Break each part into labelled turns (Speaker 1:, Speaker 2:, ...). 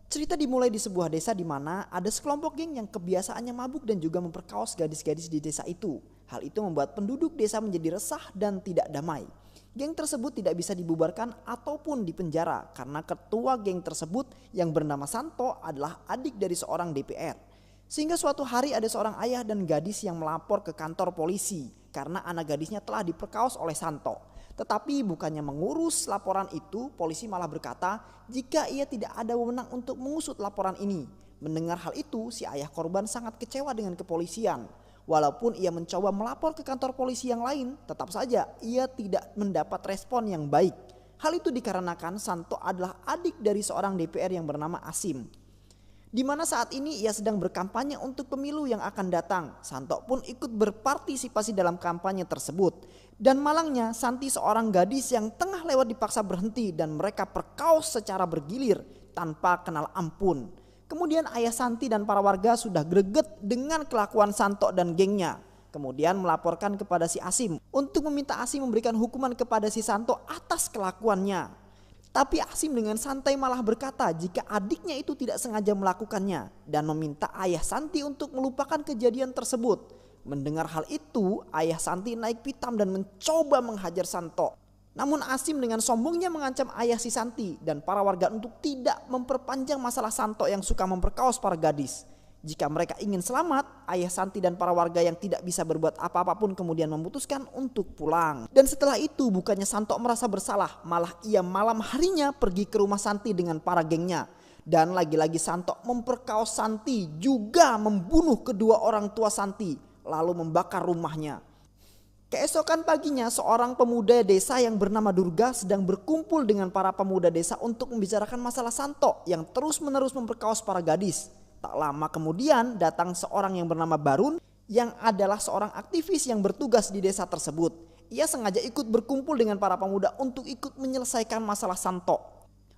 Speaker 1: Cerita dimulai di sebuah desa di mana ada sekelompok geng yang kebiasaannya mabuk dan juga memperkaos gadis-gadis di desa itu. Hal itu membuat penduduk desa menjadi resah dan tidak damai. Geng tersebut tidak bisa dibubarkan ataupun dipenjara karena ketua geng tersebut yang bernama Santo adalah adik dari seorang DPR. Sehingga suatu hari ada seorang ayah dan gadis yang melapor ke kantor polisi karena anak gadisnya telah diperkaos oleh Santo. Tetapi bukannya mengurus laporan itu, polisi malah berkata jika ia tidak ada wewenang untuk mengusut laporan ini. Mendengar hal itu, si ayah korban sangat kecewa dengan kepolisian. Walaupun ia mencoba melapor ke kantor polisi yang lain, tetap saja ia tidak mendapat respon yang baik. Hal itu dikarenakan Santo adalah adik dari seorang DPR yang bernama Asim. Di mana saat ini ia sedang berkampanye untuk pemilu yang akan datang. Santo pun ikut berpartisipasi dalam kampanye tersebut. Dan malangnya Santi seorang gadis yang tengah lewat dipaksa berhenti dan mereka perkaos secara bergilir tanpa kenal ampun. Kemudian ayah Santi dan para warga sudah greget dengan kelakuan Santo dan gengnya. Kemudian melaporkan kepada si Asim untuk meminta Asim memberikan hukuman kepada si Santo atas kelakuannya. Tapi Asim dengan santai malah berkata jika adiknya itu tidak sengaja melakukannya dan meminta ayah Santi untuk melupakan kejadian tersebut. Mendengar hal itu, ayah Santi naik pitam dan mencoba menghajar Santo. Namun Asim dengan sombongnya mengancam ayah si Santi dan para warga untuk tidak memperpanjang masalah Santo yang suka memperkaos para gadis. Jika mereka ingin selamat, ayah Santi dan para warga yang tidak bisa berbuat apa-apa pun kemudian memutuskan untuk pulang. Dan setelah itu bukannya Santo merasa bersalah, malah ia malam harinya pergi ke rumah Santi dengan para gengnya. Dan lagi-lagi Santo memperkaos Santi, juga membunuh kedua orang tua Santi, lalu membakar rumahnya. Keesokan paginya seorang pemuda desa yang bernama Durga sedang berkumpul dengan para pemuda desa untuk membicarakan masalah Santo yang terus-menerus memperkaos para gadis. Tak lama kemudian datang seorang yang bernama Barun yang adalah seorang aktivis yang bertugas di desa tersebut. Ia sengaja ikut berkumpul dengan para pemuda untuk ikut menyelesaikan masalah Santo.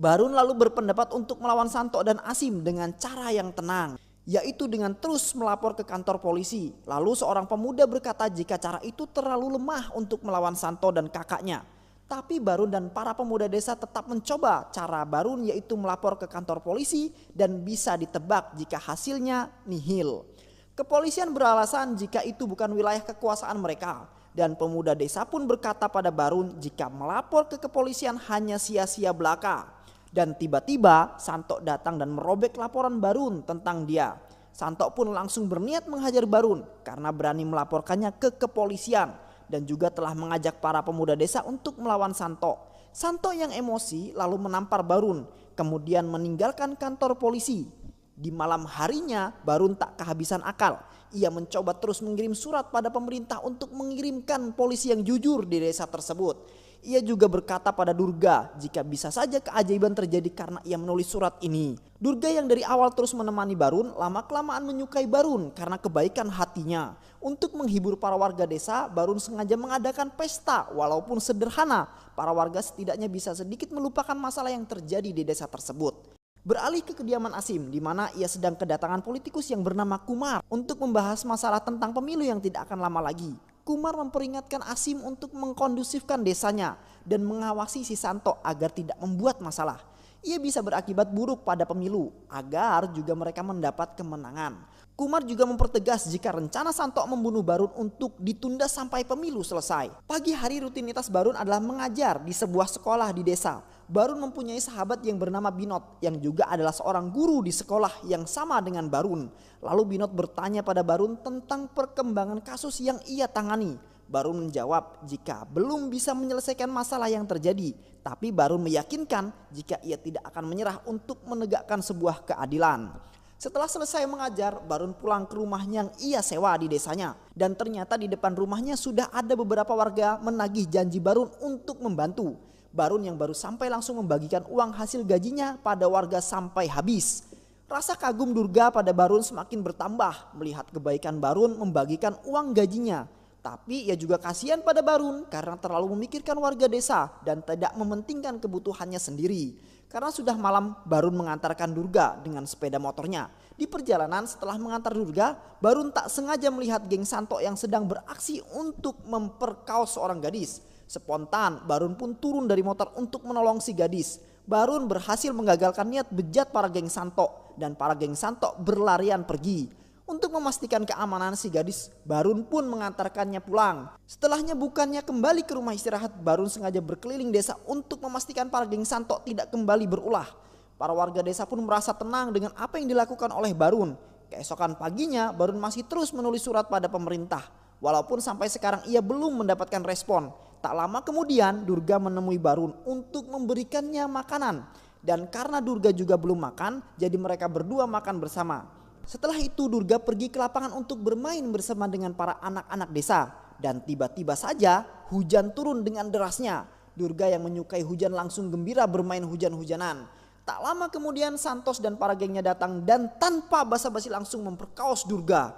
Speaker 1: Barun lalu berpendapat untuk melawan Santo dan Asim dengan cara yang tenang, yaitu dengan terus melapor ke kantor polisi. Lalu seorang pemuda berkata jika cara itu terlalu lemah untuk melawan Santo dan kakaknya. Tapi Barun dan para pemuda desa tetap mencoba cara Barun, yaitu melapor ke kantor polisi dan bisa ditebak jika hasilnya nihil. Kepolisian beralasan jika itu bukan wilayah kekuasaan mereka. Dan pemuda desa pun berkata pada Barun jika melapor ke kepolisian hanya sia-sia belaka. Dan tiba-tiba Santo datang dan merobek laporan Barun tentang dia. Santo pun langsung berniat menghajar Barun karena berani melaporkannya ke kepolisian. Dan juga telah mengajak para pemuda desa untuk melawan Santo. Santo yang emosi lalu menampar Barun, kemudian meninggalkan kantor polisi. Di malam harinya Barun tak kehabisan akal. Ia mencoba terus mengirim surat pada pemerintah untuk mengirimkan polisi yang jujur di desa tersebut. Ia juga berkata pada Durga jika bisa saja keajaiban terjadi karena ia menulis surat ini. Durga yang dari awal terus menemani Barun lama-kelamaan menyukai Barun karena kebaikan hatinya. Untuk menghibur para warga desa, Barun sengaja mengadakan pesta walaupun sederhana. Para warga setidaknya bisa sedikit melupakan masalah yang terjadi di desa tersebut. Beralih ke kediaman Asim di mana ia sedang kedatangan politikus yang bernama Kumar untuk membahas masalah tentang pemilu yang tidak akan lama lagi. Kumar memperingatkan Asim untuk mengkondusifkan desanya dan mengawasi si Santo agar tidak membuat masalah. Ia bisa berakibat buruk pada pemilu agar juga mereka mendapat kemenangan. Kumar juga mempertegas jika rencana Santo membunuh Barun untuk ditunda sampai pemilu selesai. Pagi hari rutinitas Barun adalah mengajar di sebuah sekolah di desa. Barun mempunyai sahabat yang bernama Binot yang juga adalah seorang guru di sekolah yang sama dengan Barun. Lalu Binot bertanya pada Barun tentang perkembangan kasus yang ia tangani. Barun menjawab jika belum bisa menyelesaikan masalah yang terjadi. Tapi Barun meyakinkan jika ia tidak akan menyerah untuk menegakkan sebuah keadilan. Setelah selesai mengajar, Barun pulang ke rumah yang ia sewa di desanya. Dan ternyata di depan rumahnya sudah ada beberapa warga menagih janji Barun untuk membantu. Barun yang baru sampai langsung membagikan uang hasil gajinya pada warga sampai habis. Rasa kagum Durga pada Barun semakin bertambah melihat kebaikan Barun membagikan uang gajinya. Tapi ia juga kasihan pada Barun karena terlalu memikirkan warga desa dan tidak mementingkan kebutuhannya sendiri. Karena sudah malam, Barun mengantarkan Durga dengan sepeda motornya. Di perjalanan setelah mengantar Durga, Barun tak sengaja melihat geng Santo yang sedang beraksi untuk memperkaos seorang gadis. Spontan, Barun pun turun dari motor untuk menolong si gadis. Barun berhasil menggagalkan niat bejat para geng Santo dan para geng Santo berlarian pergi. Untuk memastikan keamanan si gadis, Barun pun mengantarkannya pulang. Setelahnya bukannya kembali ke rumah istirahat, Barun sengaja berkeliling desa untuk memastikan para geng Santo tidak kembali berulah. Para warga desa pun merasa tenang dengan apa yang dilakukan oleh Barun. Keesokan paginya, Barun masih terus menulis surat pada pemerintah. Walaupun sampai sekarang ia belum mendapatkan respon. Tak lama kemudian Durga menemui Barun untuk memberikannya makanan. Dan karena Durga juga belum makan, jadi mereka berdua makan bersama. Setelah itu Durga pergi ke lapangan untuk bermain bersama dengan para anak-anak desa. Dan tiba-tiba saja hujan turun dengan derasnya. Durga yang menyukai hujan langsung gembira bermain hujan-hujanan. Tak lama kemudian Santos dan para gengnya datang dan tanpa basa-basi langsung memperkaos Durga.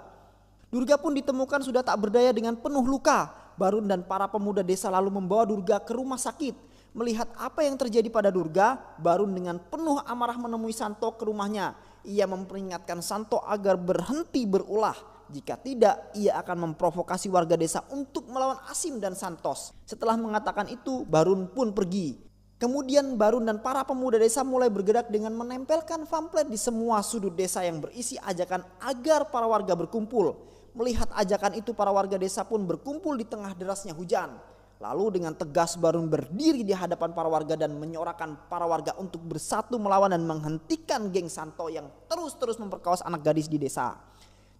Speaker 1: Durga pun ditemukan sudah tak berdaya dengan penuh luka. Barun dan para pemuda desa lalu membawa Durga ke rumah sakit. Melihat apa yang terjadi pada Durga, Barun dengan penuh amarah menemui Santo ke rumahnya. Ia memperingatkan Santo agar berhenti berulah. Jika tidak, ia akan memprovokasi warga desa untuk melawan Asim dan Santos. Setelah mengatakan itu, Barun pun pergi. Kemudian Barun dan para pemuda desa mulai bergerak dengan menempelkan pamflet di semua sudut desa yang berisi ajakan agar para warga berkumpul. Melihat ajakan itu, para warga desa pun berkumpul di tengah derasnya hujan. Lalu dengan tegas Barun berdiri di hadapan para warga dan menyorakan para warga untuk bersatu melawan dan menghentikan geng Santo yang terus-terus memperkaos anak gadis di desa.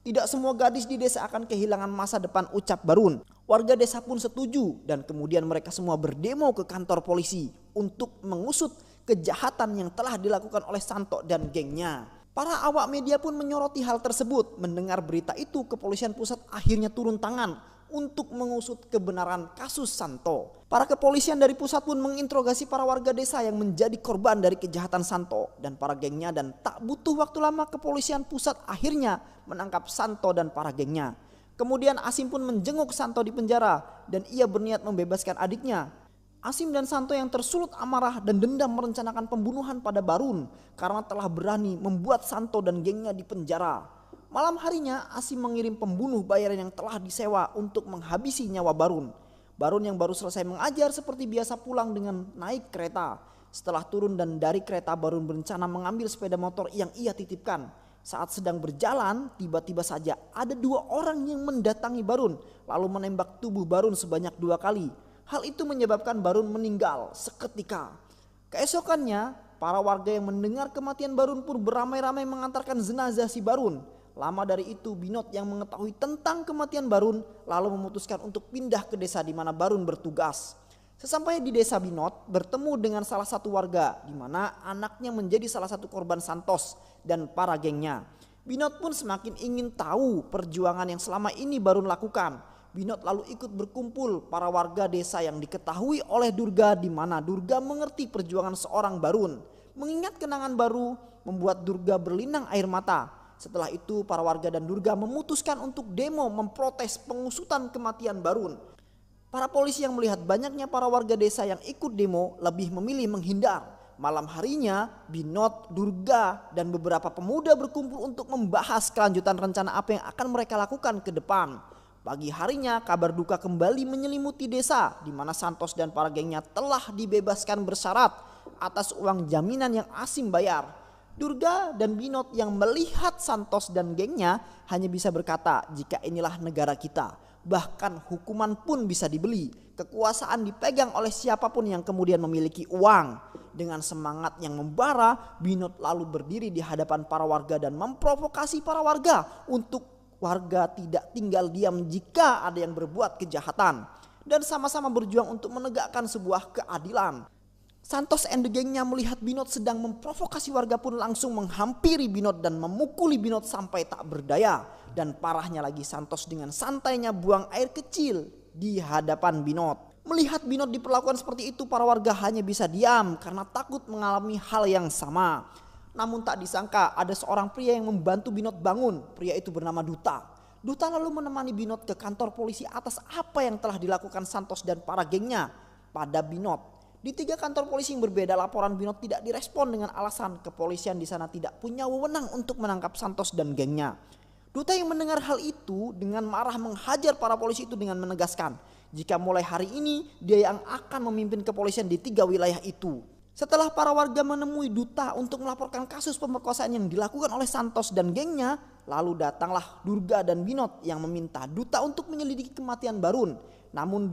Speaker 1: Tidak semua gadis di desa akan kehilangan masa depan, ucap Barun. Warga desa pun setuju dan kemudian mereka semua berdemo ke kantor polisi untuk mengusut kejahatan yang telah dilakukan oleh Santo dan gengnya. Para awak media pun menyoroti hal tersebut. Mendengar berita itu, kepolisian pusat akhirnya turun tangan untuk mengusut kebenaran kasus Santo. Para kepolisian dari pusat pun menginterogasi para warga desa yang menjadi korban dari kejahatan Santo dan para gengnya, dan tak butuh waktu lama kepolisian pusat akhirnya menangkap Santo dan para gengnya. Kemudian Asim pun menjenguk Santo di penjara dan ia berniat membebaskan adiknya. Asim dan Santo yang tersulut amarah dan dendam merencanakan pembunuhan pada Barun karena telah berani membuat Santo dan gengnya di penjara. Malam harinya Asim mengirim pembunuh bayaran yang telah disewa untuk menghabisi nyawa Barun. Barun yang baru selesai mengajar seperti biasa pulang dengan naik kereta. Setelah turun dan dari kereta, Barun berencana mengambil sepeda motor yang ia titipkan. Saat sedang berjalan, tiba-tiba saja ada 2 orang yang mendatangi Barun lalu menembak tubuh Barun sebanyak 2 kali. Hal itu menyebabkan Barun meninggal seketika. Keesokannya, para warga yang mendengar kematian Barun pun beramai-ramai mengantarkan jenazah si Barun. Lama dari itu, Binot yang mengetahui tentang kematian Barun lalu memutuskan untuk pindah ke desa di mana Barun bertugas. Sesampainya di desa, Binot bertemu dengan salah satu warga di mana anaknya menjadi salah satu korban Santos dan para gengnya. Binot pun semakin ingin tahu perjuangan yang selama ini Barun lakukan. Binot lalu ikut berkumpul para warga desa yang diketahui oleh Durga, di mana Durga mengerti perjuangan seorang Barun. Mengingat kenangan baru membuat Durga berlinang air mata. Setelah itu para warga dan Durga memutuskan untuk demo memprotes pengusutan kematian Barun. Para polisi yang melihat banyaknya para warga desa yang ikut demo lebih memilih menghindar. Malam harinya Binot, Durga dan beberapa pemuda berkumpul untuk membahas kelanjutan rencana apa yang akan mereka lakukan ke depan. Pagi harinya kabar duka kembali menyelimuti desa di mana Santos dan para gengnya telah dibebaskan bersyarat atas uang jaminan yang Asim bayar. Durga dan Binot yang melihat Santos dan gengnya hanya bisa berkata, jika inilah negara kita, bahkan hukuman pun bisa dibeli. Kekuasaan dipegang oleh siapapun yang kemudian memiliki uang. Dengan semangat yang membara, Binot lalu berdiri di hadapan para warga dan memprovokasi para warga untuk warga tidak tinggal diam jika ada yang berbuat kejahatan, dan sama-sama berjuang untuk menegakkan sebuah keadilan. Santos and the gengnya melihat Binot sedang memprovokasi warga pun langsung menghampiri Binot dan memukuli Binot sampai tak berdaya. Dan parahnya lagi, Santos dengan santainya buang air kecil di hadapan Binot. Melihat Binot diperlakukan seperti itu, para warga hanya bisa diam karena takut mengalami hal yang sama. Namun tak disangka ada seorang pria yang membantu Binot bangun. Pria itu bernama Duta. Duta lalu menemani Binot ke kantor polisi atas apa yang telah dilakukan Santos dan para gengnya pada Binot. Di 3 kantor polisi yang berbeda, laporan Binot tidak direspon dengan alasan kepolisian di sana tidak punya wewenang untuk menangkap Santos dan gengnya. Duta yang mendengar hal itu dengan marah menghajar para polisi itu dengan menegaskan jika mulai hari ini dia yang akan memimpin kepolisian di 3 wilayah itu. Setelah para warga menemui Duta untuk melaporkan kasus pemerkosaan yang dilakukan oleh Santos dan gengnya, lalu datanglah Durga dan Binod yang meminta Duta untuk menyelidiki kematian Barun. Namun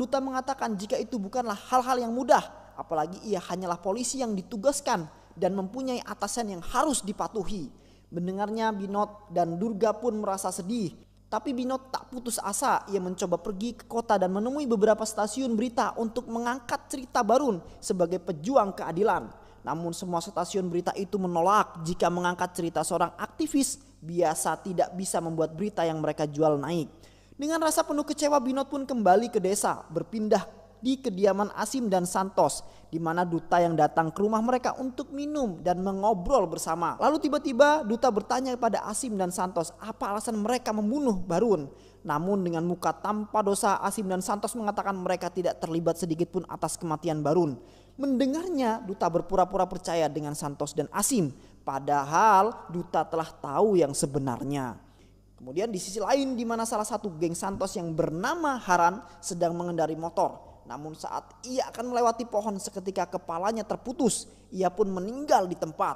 Speaker 1: Duta mengatakan jika itu bukanlah hal-hal yang mudah, apalagi ia hanyalah polisi yang ditugaskan dan mempunyai atasan yang harus dipatuhi. Mendengarnya, Binod dan Durga pun merasa sedih. Tapi Binod tak putus asa. Ia mencoba pergi ke kota dan menemui beberapa stasiun berita untuk mengangkat cerita Barun sebagai pejuang keadilan. Namun semua stasiun berita itu menolak jika mengangkat cerita seorang aktivis biasa tidak bisa membuat berita yang mereka jual naik. Dengan rasa penuh kecewa, Binod pun kembali ke desa, berpindah di kediaman Asim dan Santos, di mana Duta yang datang ke rumah mereka untuk minum dan mengobrol bersama. Lalu tiba-tiba Duta bertanya kepada Asim dan Santos apa alasan mereka membunuh Barun. Namun dengan muka tanpa dosa, Asim dan Santos mengatakan mereka tidak terlibat sedikit pun atas kematian Barun. Mendengarnya, Duta berpura-pura percaya dengan Santos dan Asim, padahal Duta telah tahu yang sebenarnya. Kemudian di sisi lain, di mana salah satu geng Santos yang bernama Haran sedang mengendari motor. Namun saat ia akan melewati pohon, seketika kepalanya terputus. Ia pun meninggal di tempat.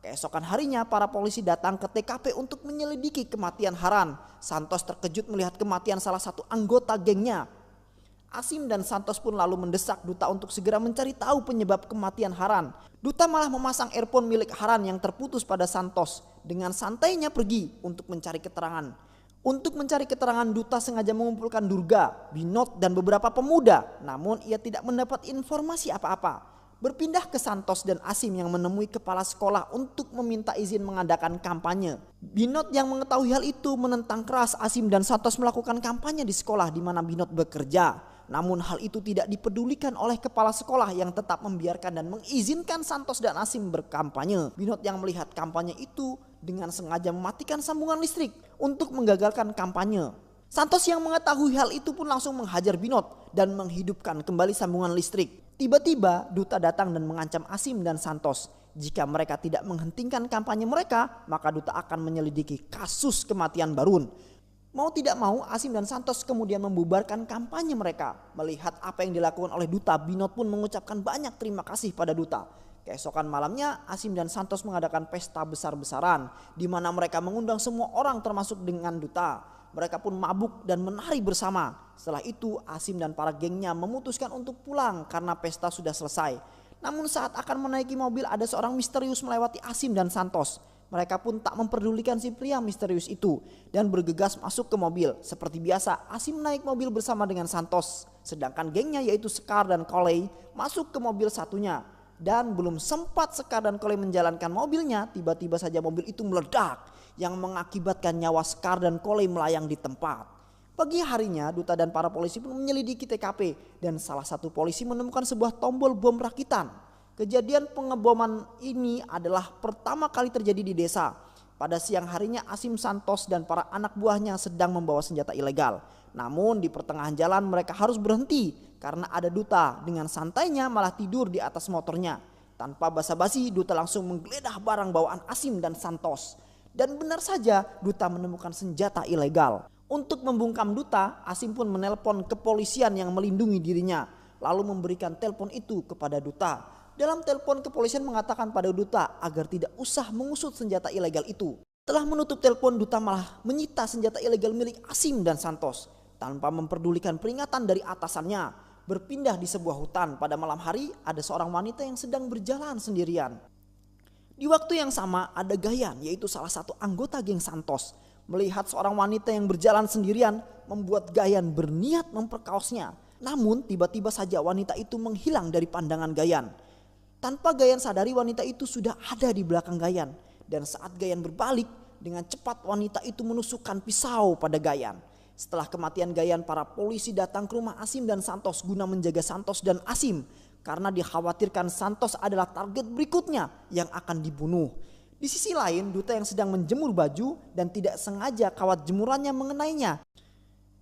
Speaker 1: Keesokan harinya para polisi datang ke TKP untuk menyelidiki kematian Haran. Santos terkejut melihat kematian salah satu anggota gengnya. Asim dan Santos pun lalu mendesak Duta untuk segera mencari tahu penyebab kematian Haran. Duta malah memasang earphone milik Haran yang terputus pada Santos. Dengan santainya pergi untuk mencari keterangan. Untuk mencari keterangan, Duta sengaja mengumpulkan Durga, Binod dan beberapa pemuda. Namun ia tidak mendapat informasi apa-apa. Berpindah ke Santos dan Asim yang menemui kepala sekolah untuk meminta izin mengadakan kampanye. Binod yang mengetahui hal itu menentang keras Asim dan Santos melakukan kampanye di sekolah di mana Binod bekerja. Namun hal itu tidak dipedulikan oleh kepala sekolah yang tetap membiarkan dan mengizinkan Santos dan Asim berkampanye. Binod yang melihat kampanye itu dengan sengaja mematikan sambungan listrik untuk menggagalkan kampanye. Santos yang mengetahui hal itu pun langsung menghajar Binod dan menghidupkan kembali sambungan listrik. Tiba-tiba Duta datang dan mengancam Asim dan Santos. Jika mereka tidak menghentikan kampanye mereka, maka Duta akan menyelidiki kasus kematian Barun. Mau tidak mau, Asim dan Santos kemudian membubarkan kampanye mereka. Melihat apa yang dilakukan oleh Duta, Binod pun mengucapkan banyak terima kasih pada Duta. Keesokan malamnya, Asim dan Santos mengadakan pesta besar-besaran di mana mereka mengundang semua orang termasuk dengan Duta. Mereka pun mabuk dan menari bersama. Setelah itu, Asim dan para gengnya memutuskan untuk pulang karena pesta sudah selesai. Namun saat akan menaiki mobil, ada seorang misterius melewati Asim dan Santos. Mereka pun tak memperdulikan si pria misterius itu dan bergegas masuk ke mobil. Seperti biasa, Asim naik mobil bersama dengan Santos. Sedangkan gengnya yaitu Sekar dan Kolei masuk ke mobil satunya. Dan belum sempat Sekar dan Kolei menjalankan mobilnya, tiba-tiba saja mobil itu meledak yang mengakibatkan nyawa Sekar dan Kolei melayang di tempat. Pagi harinya, Duta dan para polisi pun menyelidiki TKP dan salah satu polisi menemukan sebuah tombol bom rakitan. Kejadian pengeboman ini adalah pertama kali terjadi di desa. Pada siang harinya, Asim, Santos dan para anak buahnya sedang membawa senjata ilegal. Namun di pertengahan jalan mereka harus berhenti karena ada Duta dengan santainya malah tidur di atas motornya. Tanpa basa-basi, Duta langsung menggeledah barang bawaan Asim dan Santos. Dan benar saja, Duta menemukan senjata ilegal. Untuk membungkam Duta, Asim pun menelpon kepolisian yang melindungi dirinya, lalu memberikan telepon itu kepada Duta. Dalam telepon, kepolisian mengatakan pada Duta agar tidak usah mengusut senjata ilegal itu. Setelah menutup telepon, Duta malah menyita senjata ilegal milik Asim dan Santos. Tanpa memperdulikan peringatan dari atasannya, berpindah di sebuah hutan. Pada malam hari, ada seorang wanita yang sedang berjalan sendirian. Di waktu yang sama, ada Gayan, yaitu salah satu anggota geng Santos. Melihat seorang wanita yang berjalan sendirian, membuat Gayan berniat memperkaosnya. Namun tiba-tiba saja wanita itu menghilang dari pandangan Gayan. Tanpa Gayan sadari, wanita itu sudah ada di belakang Gayan. Dan saat Gayan berbalik, dengan cepat wanita itu menusukkan pisau pada Gayan. Setelah kematian Gayan, para polisi datang ke rumah Asim dan Santos guna menjaga Santos dan Asim. Karena dikhawatirkan Santos adalah target berikutnya yang akan dibunuh. Di sisi lain, Duta yang sedang menjemur baju dan tidak sengaja kawat jemurannya mengenainya.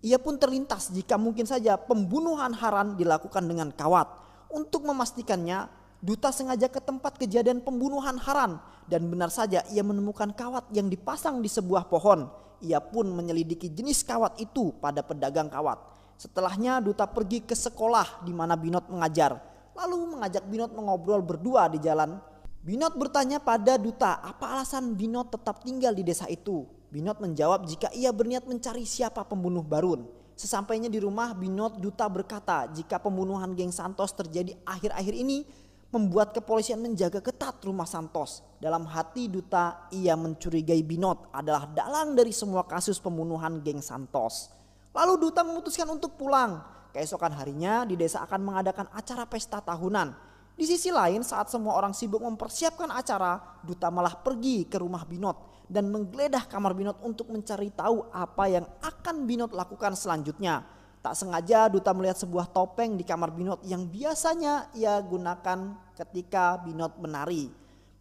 Speaker 1: Ia pun terlintas jika mungkin saja pembunuhan Haran dilakukan dengan kawat. Untuk memastikannya, Duta sengaja ke tempat kejadian pembunuhan Haran dan benar saja ia menemukan kawat yang dipasang di sebuah pohon. Ia pun menyelidiki jenis kawat itu pada pedagang kawat. Setelahnya Duta pergi ke sekolah di mana Binod mengajar. lalu mengajak Binot mengobrol berdua di jalan. Binot bertanya pada Duta apa alasan Binot tetap tinggal di desa itu. Binot menjawab jika ia berniat mencari siapa pembunuh Barun. Sesampainya di rumah Binot, Duta berkata jika pembunuhan geng Santos terjadi akhir-akhir ini membuat kepolisian menjaga ketat rumah Santos. Dalam hati Duta, ia mencurigai Binot adalah dalang dari semua kasus pembunuhan geng Santos. Lalu Duta memutuskan untuk pulang. Keesokan harinya di desa akan mengadakan acara pesta tahunan. Di sisi lain saat semua orang sibuk mempersiapkan acara, Duta malah pergi ke rumah Binot dan menggeledah kamar Binot untuk mencari tahu apa yang akan Binot lakukan selanjutnya. Tak sengaja Duta melihat sebuah topeng di kamar Binot yang biasanya ia gunakan ketika Binot menari.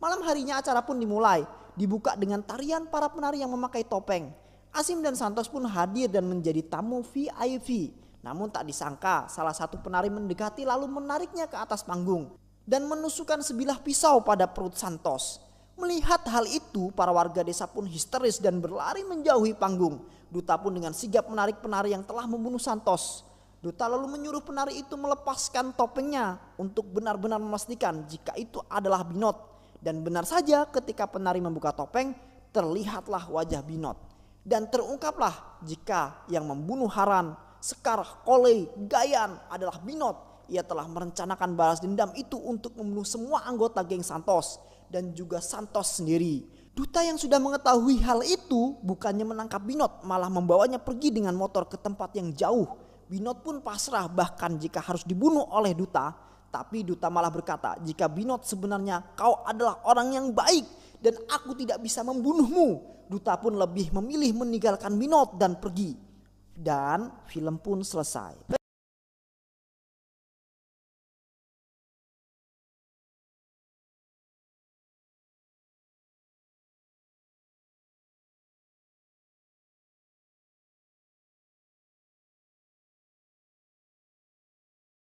Speaker 1: Malam harinya acara pun dimulai, dibuka dengan tarian para penari yang memakai topeng. Asim dan Santos pun hadir dan menjadi tamu VIP. Namun tak disangka salah satu penari mendekati lalu menariknya ke atas panggung dan menusukkan sebilah pisau pada perut Santos. Melihat hal itu, para warga desa pun histeris dan berlari menjauhi panggung. Duta pun dengan sigap menarik penari yang telah membunuh Santos. Duta lalu menyuruh penari itu melepaskan topengnya untuk benar-benar memastikan jika itu adalah Binot. Dan benar saja ketika penari membuka topeng, terlihatlah wajah Binot. Dan terungkaplah jika yang membunuh Haran, Sekar, Kole, Gayan adalah Binot. Ia telah merencanakan balas dendam itu untuk membunuh semua anggota geng Santos dan juga Santos sendiri. Duta yang sudah mengetahui hal itu bukannya menangkap Binot, malah membawanya pergi dengan motor ke tempat yang jauh. Binot pun pasrah bahkan jika harus dibunuh oleh Duta. Tapi Duta malah berkata jika Binot sebenarnya kau adalah orang yang baik dan aku tidak bisa membunuhmu. Duta pun lebih memilih meninggalkan Binot dan pergi. Dan film pun selesai.